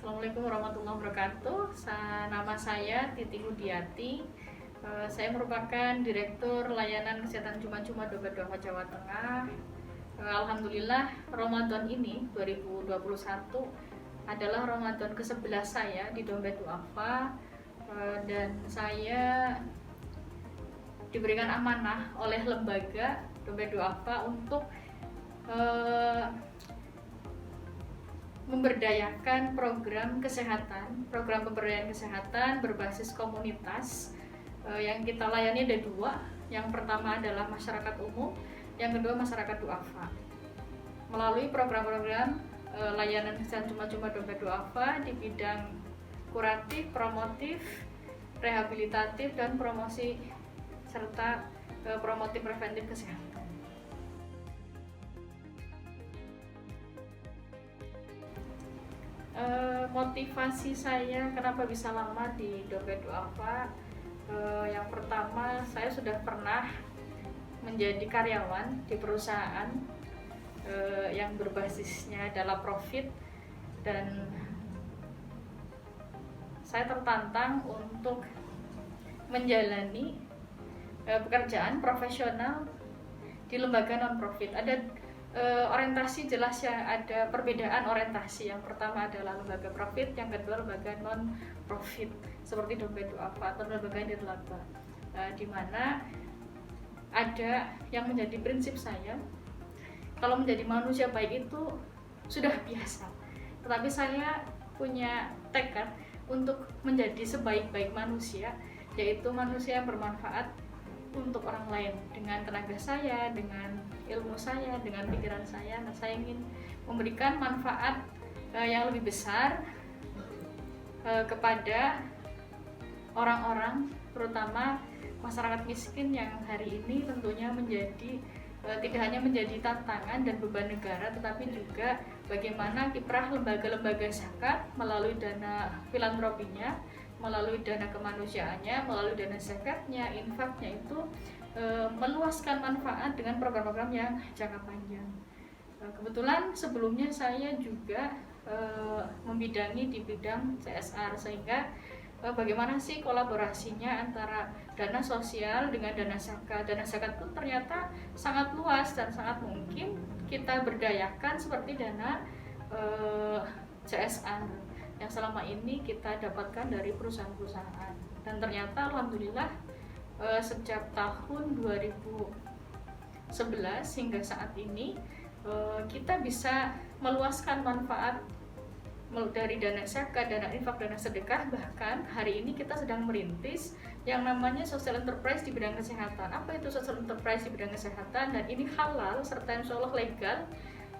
Assalamualaikum warahmatullahi wabarakatuh. Nama saya Titi Hudiati. Saya merupakan Direktur Layanan Kesehatan Cuma-Cuma Dompet Duafa Jawa Tengah. Alhamdulillah Ramadan ini 2021 adalah Ramadan ke-11 saya di Dompet Duafa, dan saya diberikan amanah oleh lembaga Dompet Duafa untuk memberdayakan program pemberdayaan kesehatan berbasis komunitas. Yang kita layani ada dua. Yang pertama adalah masyarakat umum, yang kedua masyarakat duafa. Melalui program-program layanan kesehatan cuma-cuma Dompet Duafa di bidang kuratif, promotif, rehabilitatif, dan promosi serta promotif preventif kesehatan. Motivasi saya kenapa bisa lama di Dompet Duafa, yang pertama, saya sudah pernah menjadi karyawan di perusahaan yang berbasisnya adalah profit, dan saya tertantang untuk menjalani pekerjaan profesional di lembaga non-profit. Ada orientasi jelas ya, ada perbedaan orientasi. Yang pertama adalah lembaga profit, yang kedua lembaga non-profit seperti Dompet Duafa atau lembaga nirlaba, di mana ada yang menjadi prinsip saya, kalau menjadi manusia baik itu sudah biasa, tetapi saya punya tekad untuk menjadi sebaik-baik manusia, yaitu manusia yang bermanfaat untuk orang lain dengan tenaga saya, dengan ilmu saya, dengan pikiran saya. Nah, saya ingin memberikan manfaat yang lebih besar kepada orang-orang, terutama masyarakat miskin yang hari ini tentunya menjadi tidak hanya menjadi tantangan dan beban negara, tetapi juga bagaimana kiprah lembaga-lembaga zakat melalui dana filantropinya, melalui dana kemanusiaannya, melalui dana zakatnya, infaknya itu meluaskan manfaat dengan program-program yang jangka panjang. Kebetulan sebelumnya saya juga membidangi di bidang CSR, sehingga bagaimana sih kolaborasinya antara dana sosial dengan dana zakat. Dana zakat pun ternyata sangat luas dan sangat mungkin kita berdayakan seperti dana CSR yang selama ini kita dapatkan dari perusahaan-perusahaan. Dan ternyata alhamdulillah sejak tahun 2011 hingga saat ini kita bisa meluaskan manfaat dari dana zakat, dana infak, dana sedekah. Bahkan hari ini kita sedang merintis yang namanya social enterprise di bidang kesehatan. Apa itu social enterprise di bidang kesehatan? Dan ini halal serta insya Allah legal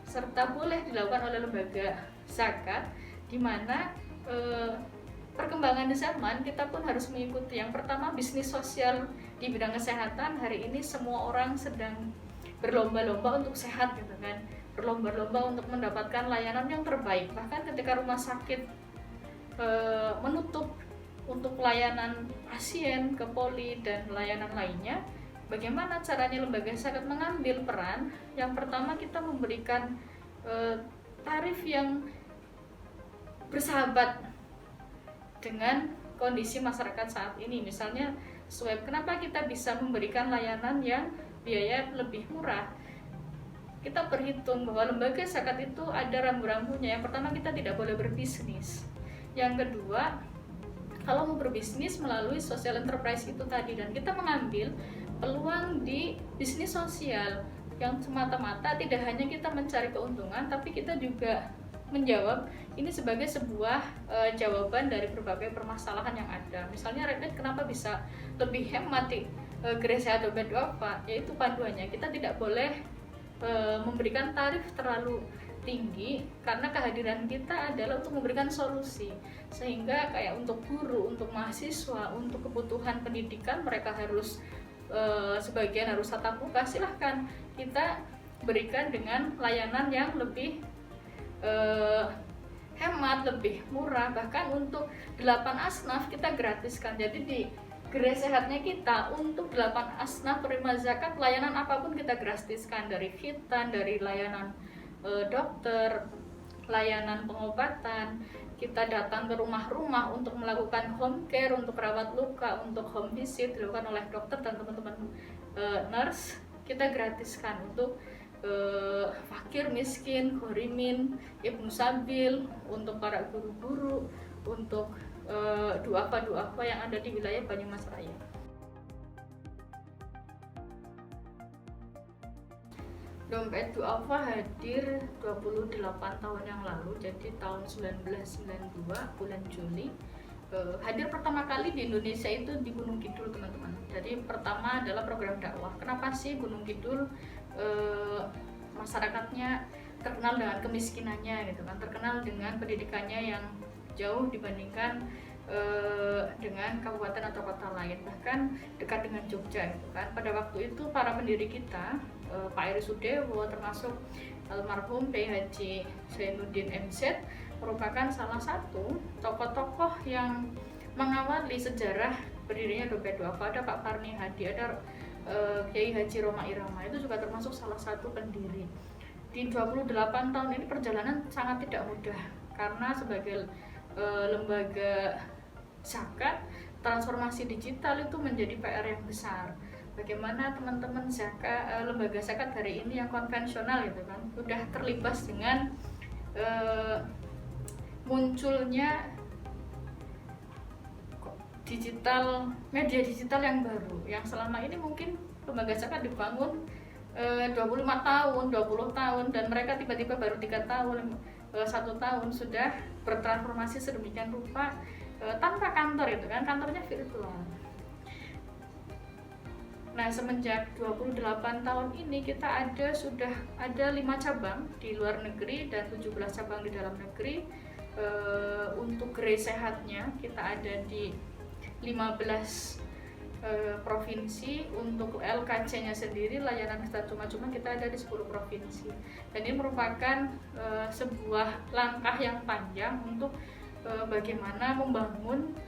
serta boleh dilakukan oleh lembaga zakat, di mana perkembangan zaman kita pun harus mengikuti. Yang pertama, bisnis sosial di bidang kesehatan. Hari ini semua orang sedang berlomba-lomba untuk sehat gitu kan, berlomba-lomba untuk mendapatkan layanan yang terbaik. Bahkan ketika rumah sakit menutup untuk pelayanan pasien ke poli dan layanan lainnya, bagaimana caranya lembaga zakat mengambil peran? Yang pertama, kita memberikan tarif yang bersahabat dengan kondisi masyarakat saat ini. Misalnya swab, kenapa kita bisa memberikan layanan yang biaya lebih murah? Kita berhitung bahwa lembaga zakat itu ada rambu-rambunya. Yang pertama, kita tidak boleh berbisnis. Yang kedua, kalau mau berbisnis melalui social enterprise itu tadi, dan kita mengambil peluang di bisnis sosial yang semata-mata tidak hanya kita mencari keuntungan, tapi kita juga menjawab ini sebagai sebuah jawaban dari berbagai permasalahan yang ada. Misalnya Rednet kenapa bisa lebih hemat di gereja Dompet Duafa, yaitu panduannya kita tidak boleh memberikan tarif terlalu tinggi, karena kehadiran kita adalah untuk memberikan solusi, sehingga kayak untuk guru, untuk mahasiswa, untuk kebutuhan pendidikan mereka harus sebagian harus tatap muka, silahkan kita berikan dengan layanan yang lebih hemat, lebih murah. Bahkan untuk 8 asnaf kita gratiskan. Jadi di gerai sehatnya kita untuk 8 asnaf penerima zakat, layanan apapun kita gratiskan, dari khitan, dari layanan dokter, layanan pengobatan, kita datang ke rumah-rumah untuk melakukan home care, untuk rawat luka, untuk home visit dilakukan oleh dokter dan teman-teman nurse, kita gratiskan untuk fakir, miskin, ghorimin, ibnu sabil, untuk para guru-guru, untuk duafa yang ada di wilayah Banyumas Raya. Dompet duafa hadir 28 tahun yang lalu, jadi tahun 1992 bulan Juli. Hadir pertama kali di Indonesia itu di Gunung Kidul, teman-teman. Jadi pertama adalah program dakwah. Kenapa sih Gunung Kidul masyarakatnya terkenal dengan kemiskinannya gitu kan, terkenal dengan pendidikannya yang jauh dibandingkan dengan kabupaten atau kota lain, bahkan dekat dengan Jogja gitu kan. Pada waktu itu para pendiri kita, Pak Eri Sudewo, termasuk almarhum PH Zainuddin MZ, merupakan salah satu tokoh-tokoh yang mengawali sejarah berdirinya dompet duafa. Ada Pak Parni Hadi, ada Kiai Haji Roma Irama, itu juga termasuk salah satu pendiri. Di 28 tahun ini perjalanan sangat tidak mudah, karena sebagai lembaga zakat, transformasi digital itu menjadi PR yang besar. Bagaimana teman-teman lembaga zakat hari ini yang konvensional itu kan sudah terlibat dengan munculnya media digital yang baru, yang selama ini mungkin lembaga zakat dibangun 25 tahun, 20 tahun, dan mereka tiba-tiba baru 3 tahun, 1 tahun sudah bertransformasi sedemikian rupa tanpa kantor itu kan, kantornya virtual. Nah, semenjak 28 tahun ini kita sudah ada 5 cabang di luar negeri dan 17 cabang di dalam negeri. Untuk gerai sehatnya kita ada di 15 provinsi. Untuk LKC-nya sendiri, layanan kesehatan cuma-cuma, kita ada di 10 provinsi. Dan ini merupakan sebuah langkah yang panjang untuk bagaimana membangun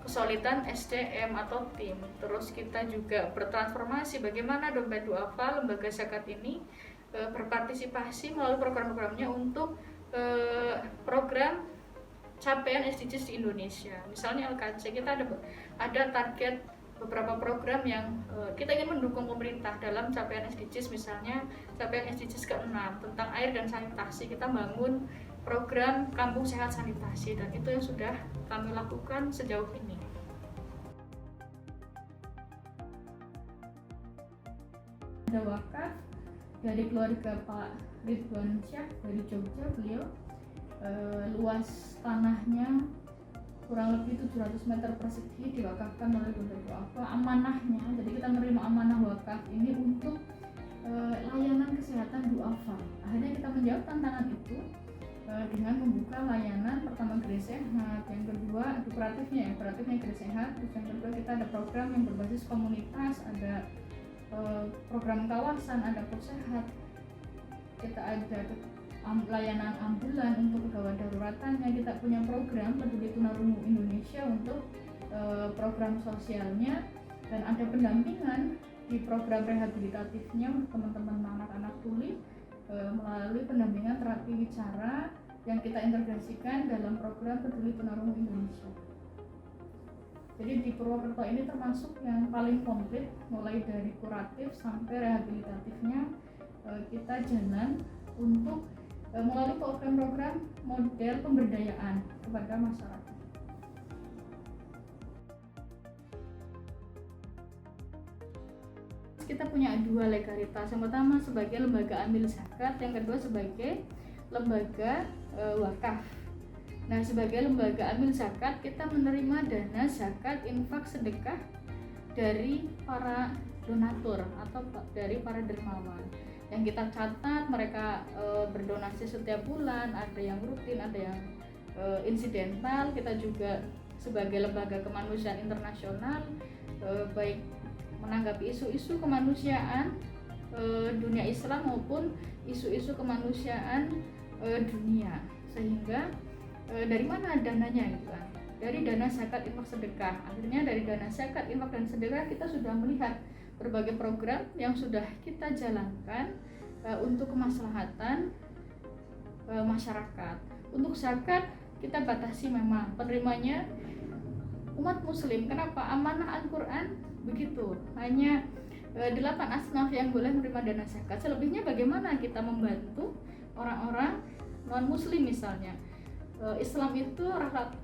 kesulitan SDM atau tim. Terus kita juga bertransformasi bagaimana dompet duafa lembaga zakat ini berpartisipasi melalui program-programnya untuk program capaian SDGs di Indonesia. Misalnya LKC, kita ada target beberapa program yang kita ingin mendukung pemerintah dalam capaian SDGs, misalnya capaian SDGs ke-6 tentang air dan sanitasi. Kita bangun program kampung sehat sanitasi, dan itu yang sudah kami lakukan sejauh ini. Ada wakaf dari keluarga Pak Ridwan Syah dari Jogja. Beliau luas tanahnya kurang lebih 700 meter persegi diwakafkan oleh dompet duafa. Amanahnya, jadi kita menerima amanah wakaf ini untuk layanan kesehatan duafa. Akhirnya kita menjawab tantangan itu dengan membuka layanan, pertama gerai sehat, yang kedua operatifnya gerai sehat, terus yang kedua kita ada program yang berbasis komunitas, ada program kawasan, ada pos sehat, kita ada layanan ambulan untuk gawat daruratannya, kita punya program peduli tunarungu Indonesia untuk program sosialnya, dan ada pendampingan di program rehabilitatifnya teman-teman anak-anak tuli melalui pendampingan terapi wicara yang kita integrasikan dalam program peduli tunarungu Indonesia. Jadi di Purwokerto ini termasuk yang paling komplit, mulai dari kuratif sampai rehabilitatifnya kita jalan untuk melalui program-program model pemberdayaan kepada masyarakat. Kita punya 2 legalitas, yang pertama sebagai lembaga amil zakat, yang kedua sebagai lembaga wakaf. Nah, sebagai lembaga amil zakat kita menerima dana zakat, infak, sedekah dari para donatur atau dari para dermawan. Yang kita catat mereka berdonasi setiap bulan, ada yang rutin, ada yang insidental. Kita juga sebagai lembaga kemanusiaan internasional baik menanggapi isu-isu kemanusiaan dunia Islam maupun isu-isu kemanusiaan dunia. Sehingga dari mana dananya gitu kan? Dari dana zakat, infak, sedekah. Akhirnya dari dana zakat, infak, dan sedekah kita sudah melihat berbagai program yang sudah kita jalankan untuk kemaslahatan masyarakat. Untuk zakat kita batasi, memang penerimanya umat muslim. Kenapa? Amanah Al-Quran begitu, hanya 8 asnaf yang boleh menerima dana zakat. Selebihnya bagaimana kita membantu orang-orang non muslim misalnya. Islam itu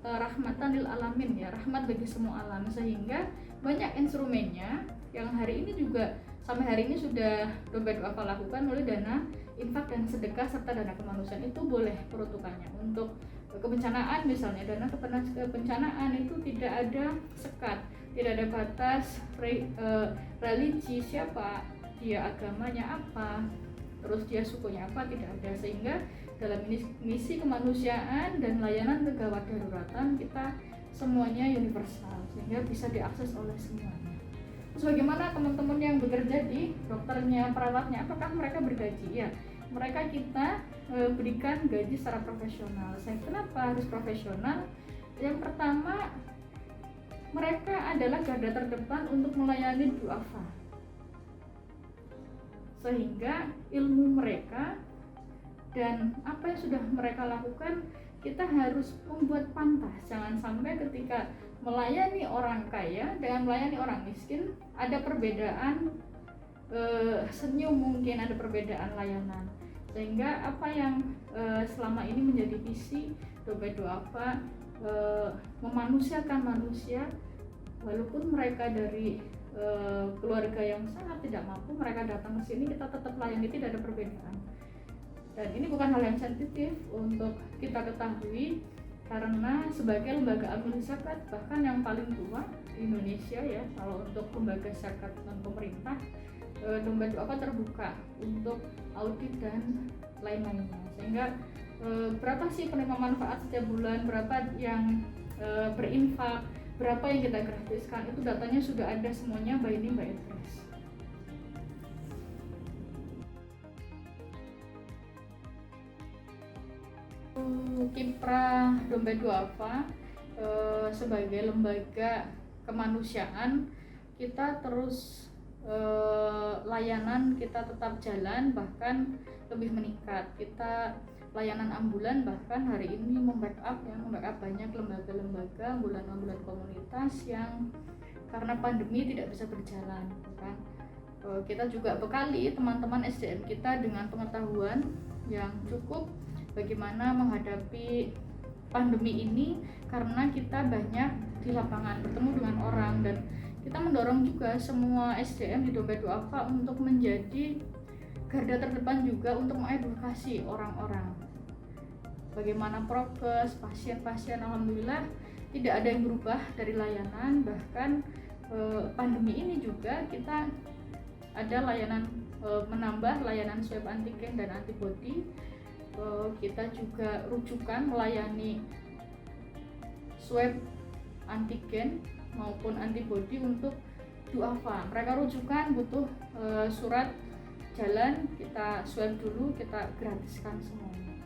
rahmatan lil alamin ya, rahmat bagi semua alam, sehingga banyak instrumennya yang hari ini juga sampai hari ini sudah dompet apa lakukan oleh dana infak dan sedekah serta dana kemanusiaan. Itu boleh peruntukannya untuk kebencanaan misalnya, dana kebencanaan itu tidak ada sekat, tidak ada batas religi siapa dia, agamanya apa, terus dia sukunya apa, tidak ada. Sehingga dalam misi kemanusiaan dan layanan kegawat daruratan kita semuanya universal, sehingga bisa diakses oleh semuanya. Terus bagaimana teman-teman yang bekerja di dokternya, perawatnya, apakah mereka bergaji? Ya, mereka kita berikan gaji secara profesional. Kenapa harus profesional? Yang pertama, mereka adalah garda terdepan untuk melayani duafa, sehingga ilmu mereka dan apa yang sudah mereka lakukan kita harus membuat pantas. Jangan sampai ketika melayani orang kaya dengan melayani orang miskin ada perbedaan senyum, mungkin ada perbedaan layanan, sehingga apa yang selama ini menjadi visi Dompet Duafa, memanusiakan manusia, walaupun mereka dari keluarga yang sangat tidak mampu, mereka datang ke sini kita tetap layani, tidak ada perbedaan. Dan ini bukan hal yang sensitif untuk kita ketahui, karena sebagai lembaga amal zakat bahkan yang paling tua di Indonesia ya, kalau untuk lembaga zakat non pemerintah, Dompet Duafa terbuka untuk audit dan lain-lainnya. Sehingga berapa sih penerima manfaat setiap bulan, berapa yang berinfak, berapa yang kita gratiskan, itu datanya sudah ada semuanya by name by address. Kiprah Dompet Duafa sebagai lembaga kemanusiaan, kita terus layanan kita tetap jalan, bahkan lebih meningkat. Kita layanan ambulan bahkan hari ini membackup banyak lembaga-lembaga ambulan komunitas yang karena pandemi tidak bisa berjalan, kan. Kita juga bekali teman-teman SDM kita dengan pengetahuan yang cukup bagaimana menghadapi pandemi ini, karena kita banyak di lapangan bertemu dengan orang, dan kita mendorong juga semua SDM di Dompet Duafa untuk menjadi garda terdepan juga untuk mengedukasi orang-orang bagaimana prokes pasien-pasien. Alhamdulillah tidak ada yang berubah dari layanan, bahkan pandemi ini juga kita ada layanan menambah layanan swab antigen dan antibody. Kita juga rujukan melayani swab antigen maupun antibody untuk duafa. Mereka rujukan butuh surat jalan, kita swab dulu, kita gratiskan semuanya.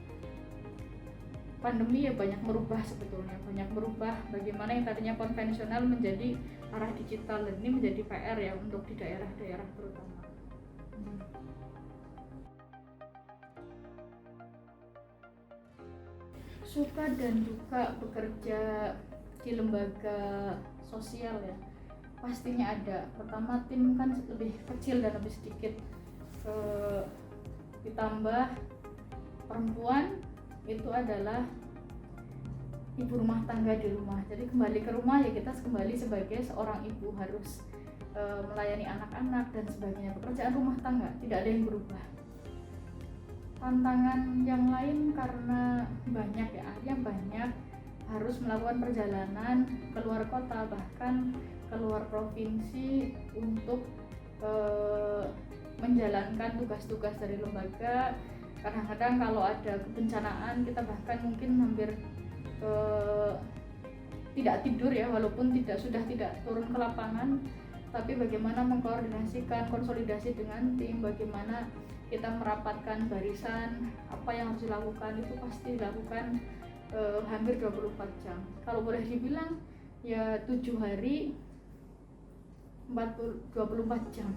Pandemi ya banyak merubah, sebetulnya banyak merubah bagaimana yang tadinya konvensional menjadi arah digital, dan ini menjadi PR ya untuk di daerah-daerah terutama. Suka dan duka bekerja di lembaga sosial ya, pastinya ada. Pertama, tim kan lebih kecil dan lebih sedikit, ditambah perempuan itu adalah ibu rumah tangga di rumah. Jadi kembali ke rumah ya kita kembali sebagai seorang ibu, harus melayani anak-anak dan sebagainya. Pekerjaan rumah tangga tidak ada yang berubah. Tantangan yang lain karena banyak ya, artinya banyak, harus melakukan perjalanan keluar kota bahkan keluar provinsi untuk menjalankan tugas-tugas dari lembaga. Kadang-kadang kalau ada kebencanaan kita bahkan mungkin hampir tidak tidur ya, walaupun sudah tidak turun ke lapangan, tapi bagaimana mengkoordinasikan, konsolidasi dengan tim, bagaimana kita merapatkan barisan, apa yang harus dilakukan, itu pasti dilakukan hampir 24 jam. Kalau boleh dibilang ya 7 hari 24 jam.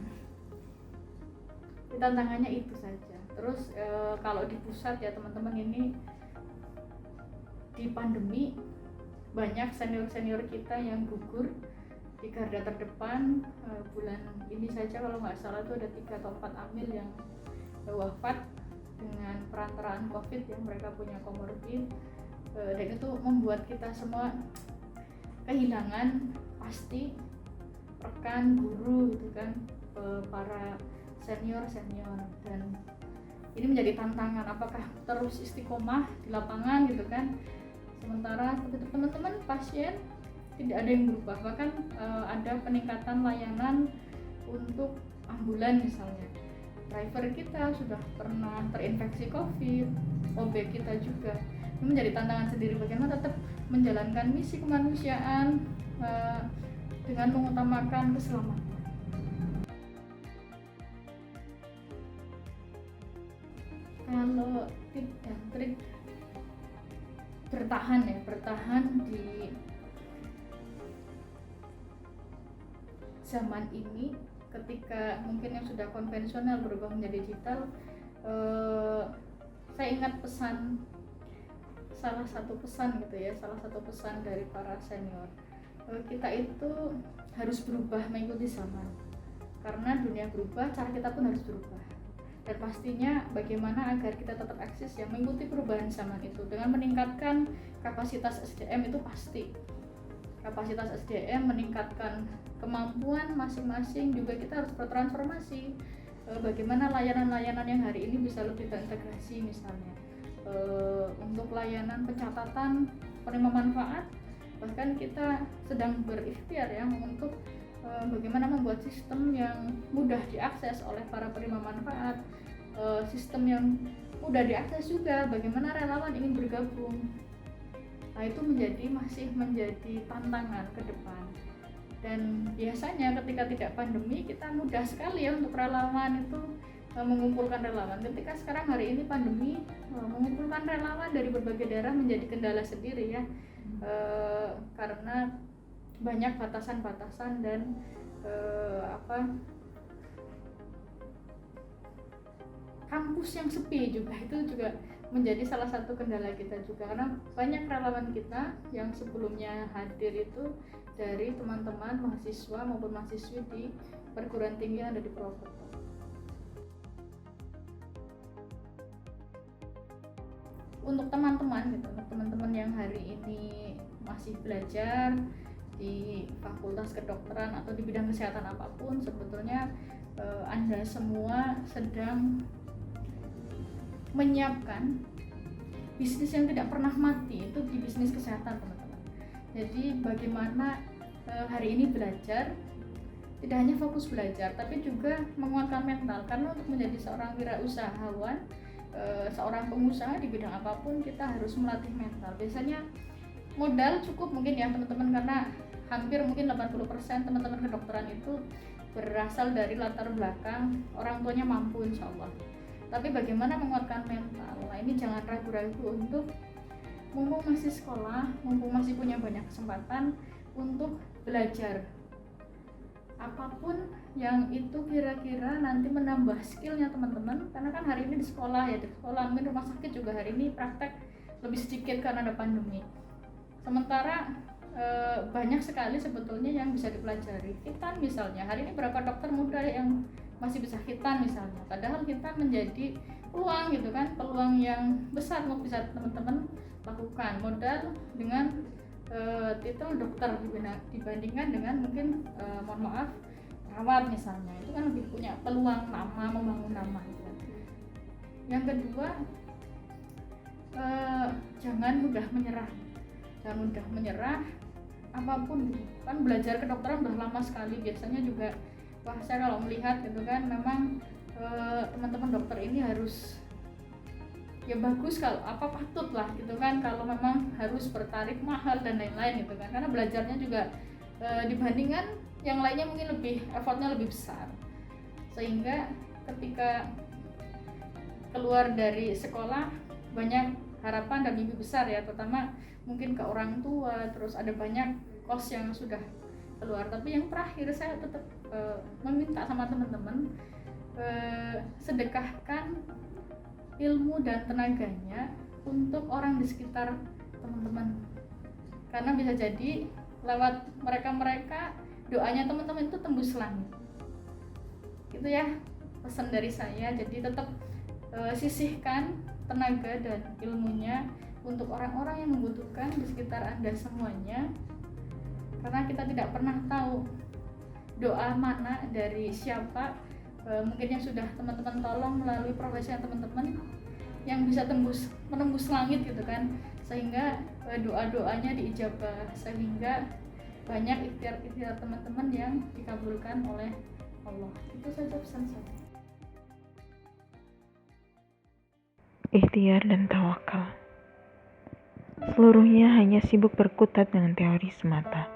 Tantangannya itu saja. Terus kalau di pusat ya teman-teman, ini di pandemi banyak senior-senior kita yang gugur di garda terdepan. Bulan ini saja kalau nggak salah itu ada 3 atau 4 amil yang wafat dengan perantaraan COVID yang mereka punya komorbid, dan itu membuat kita semua kehilangan pasti rekan guru gitu kan, para senior, dan ini menjadi tantangan, apakah terus istiqomah di lapangan gitu kan, sementara teman-teman pasien tidak ada yang berubah, bahkan ada peningkatan layanan untuk ambulan misalnya. Driver kita sudah pernah terinfeksi COVID, OB kita juga. Ini menjadi tantangan sendiri bagaimana tetap menjalankan misi kemanusiaan dengan mengutamakan keselamatan. Kalau tip dan trik bertahan di zaman ini, ketika mungkin yang sudah konvensional berubah menjadi digital, saya ingat salah satu pesan dari para senior, kita itu harus berubah mengikuti zaman, karena dunia berubah, cara kita pun harus berubah. Dan pastinya bagaimana agar kita tetap eksis yang mengikuti perubahan zaman itu dengan meningkatkan kapasitas SDM. Itu pasti kapasitas SDM, meningkatkan kemampuan masing-masing, juga kita harus bertransformasi. Bagaimana layanan-layanan yang hari ini bisa lebih terintegrasi, misalnya untuk layanan pencatatan penerima manfaat, bahkan kita sedang berikhtiar ya untuk bagaimana membuat sistem yang mudah diakses oleh para penerima manfaat, sistem yang mudah diakses juga bagaimana relawan ingin bergabung. Nah, itu masih menjadi tantangan ke depan. Dan biasanya ketika tidak pandemi, kita mudah sekali ya untuk relawan itu mengumpulkan relawan. Ketika sekarang hari ini pandemi, mengumpulkan relawan dari berbagai daerah menjadi kendala sendiri ya, karena banyak batasan-batasan dan kampus yang sepi juga, itu juga menjadi salah satu kendala kita juga, karena banyak relawan kita yang sebelumnya hadir itu dari teman-teman mahasiswa maupun mahasiswi di perguruan tinggi yang ada di Purwokerto. Untuk teman-teman yang hari ini masih belajar di fakultas kedokteran atau di bidang kesehatan apapun, sebetulnya Anda semua sedang menyiapkan bisnis yang tidak pernah mati, itu di bisnis kesehatan, teman-teman. Jadi bagaimana hari ini belajar, tidak hanya fokus belajar, tapi juga menguatkan mental, karena untuk menjadi seorang wirausahawan, seorang pengusaha di bidang apapun, kita harus melatih mental. Biasanya modal cukup mungkin ya teman-teman, karena hampir mungkin 80% teman-teman kedokteran itu berasal dari latar belakang orang tuanya mampu, insya Allah. Tapi bagaimana menguatkan mental? Nah, ini jangan ragu-ragu untuk mumpung masih sekolah, mumpung masih punya banyak kesempatan untuk belajar apapun yang itu kira-kira nanti menambah skillnya teman-teman. Karena kan hari ini di sekolah mungkin rumah sakit juga hari ini praktek lebih sedikit karena ada pandemi. Sementara banyak sekali sebetulnya yang bisa dipelajari. Khitan misalnya, hari ini berapa dokter muda yang masih bisa khitan misalnya, padahal khitan menjadi peluang gitu kan, peluang yang besar untuk bisa teman-teman lakukan modal dengan titel dokter dibandingkan dengan mungkin mohon maaf perawat misalnya, itu kan lebih punya peluang nama, membangun nama gitu. Yang kedua, jangan mudah menyerah apapun gitu. Kan belajar kedokteran udah lama sekali, biasanya juga saya kalau melihat gitu kan, memang teman-teman dokter ini harus ya bagus, kalau patut lah gitu kan, kalau memang harus bertarif mahal dan lain-lain gitu kan, karena belajarnya juga dibandingkan yang lainnya mungkin effortnya lebih besar, sehingga ketika keluar dari sekolah banyak harapan dan mimpi besar ya, terutama mungkin ke orang tua, terus ada banyak kos yang sudah keluar. Tapi yang terakhir saya tetap meminta sama teman-teman, sedekahkan ilmu dan tenaganya untuk orang di sekitar teman-teman, karena bisa jadi lewat mereka doanya teman-teman itu tembus langit. Itu ya pesan dari saya. Jadi tetap sisihkan tenaga dan ilmunya untuk orang-orang yang membutuhkan di sekitar Anda semuanya, karena kita tidak pernah tahu doa mana dari siapa, mungkin yang sudah teman-teman tolong melalui profesinya teman-teman, yang bisa menembus langit gitu kan, sehingga doa-doanya diijabah, sehingga banyak ikhtiar-ikhtiar teman-teman yang dikabulkan oleh Allah. Itu saja pesan saya. Ikhtiar dan tawakal. Seluruhnya hanya sibuk berkutat dengan teori semata.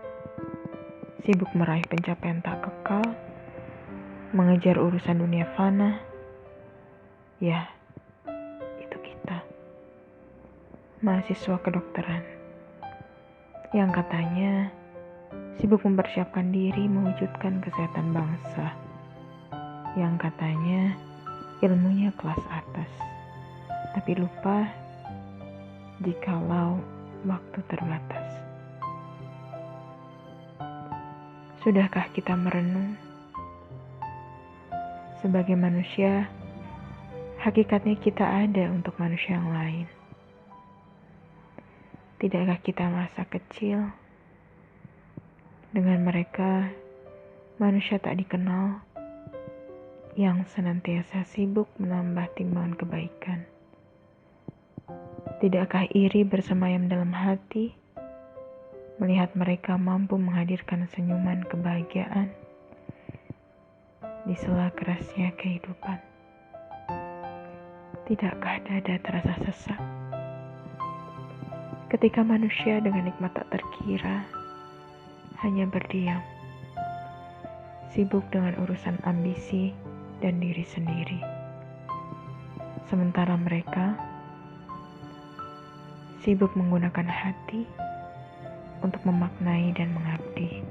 Sibuk meraih pencapaian tak kekal, mengejar urusan dunia fana. Ya, itu kita, mahasiswa kedokteran, yang katanya sibuk mempersiapkan diri mewujudkan kesehatan bangsa, yang katanya ilmunya kelas atas, tapi lupa jikalau waktu terbatas. Sudahkah kita merenung? Sebagai manusia, hakikatnya kita ada untuk manusia yang lain. Tidakkah kita masa kecil? Dengan mereka, manusia tak dikenal, yang senantiasa sibuk menambah timbangan kebaikan. Tidakkah iri bersemayam dalam hati, melihat mereka mampu menghadirkan senyuman kebahagiaan di sela kerasnya kehidupan? Tidakkah dada terasa sesak ketika manusia dengan nikmat tak terkira hanya berdiam, sibuk dengan urusan ambisi dan diri sendiri, sementara mereka sibuk menggunakan hati untuk memaknai dan mengabdi.